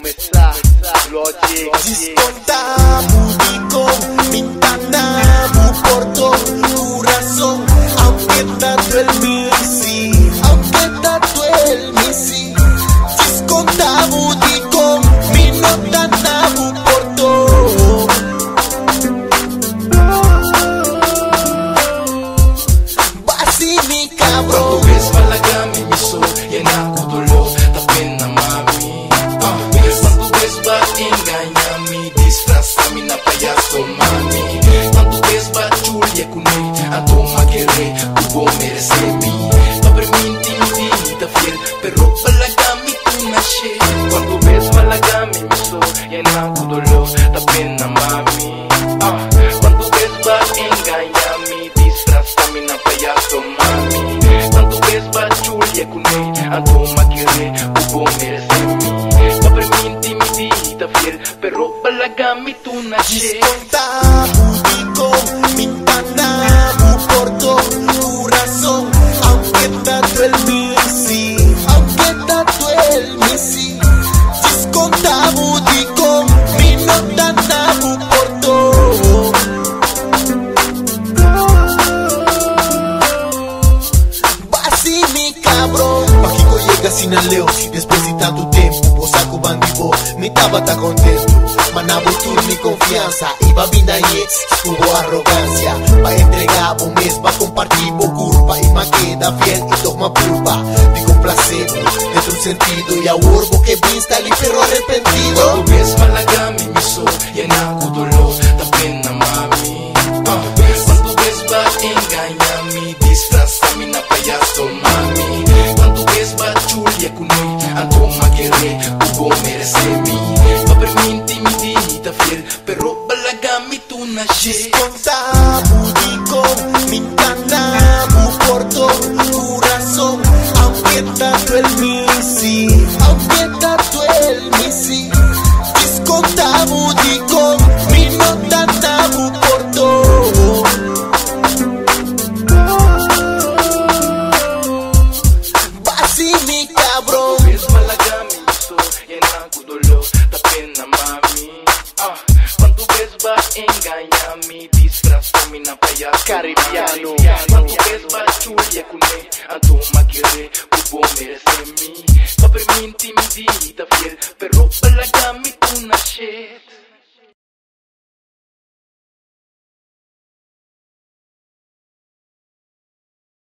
mensaje Logic Descontamos con mintanamos por todo corazón, aunque tanto el misi, aunque tanto el misi. Descontamos con mintanamos por todo. Basi mi cabrón. Quando vês falagami mi so yana kudolo tapin na mami. Quando vês ba inganyami disfrazami na payaso mami. Quando vês ba chulia kunay ato magere kubo meresemi. Paperminti mi da fiel pero falagami tu na she. Quando vês falagami mi so yana kudolo tapin na mami. Quando vês ba inganyami disfrazami na payaso mami. Quando vês ba chulia kunay ato magere kubo meresemi. Paperminti mi da fiel pero falagami tu na she. Descontamos con mintanamos por todo corazón, aunque tanto el misi, aunque tanto el misi. Descontamos con mintanamos por todo. Basi mi cabrón. Pajico llega sin aleo, después de tanto tiempo, Osaku bandivo, mi taba está contento. Manabo tu mi confianza, iba bien ahí, hubo arrogancia. Pa' entregar un mes, pa' compartir por culpa. Y me queda fiel y toma pulpa. Digo placebo, dentro un sentido. Y a urbo que vista li pero arrepentido. Quando vês falagami mi so yana kudolo tapin na mami. Quando vês ba inganyami disfrazami na payaso mami. Quando vês ba chulia kunay ato magere kubo meresemi. Paperminti mi da fiel pero balagami tu na she. Descontamos con mintanamos por todo corazón, aunque tanto el misi, aunque tanto el misi. Descontamos con mintanamos por todo. Basi mi cabrón. Vês falagami mi so yana kudolo tapin na mami. Quando vês ba inganyami disfrazami na payaso Caribiano. Quando vês ba chulia kunay ato magere kubo meresemi. Paperminti mi da fiel pero balagami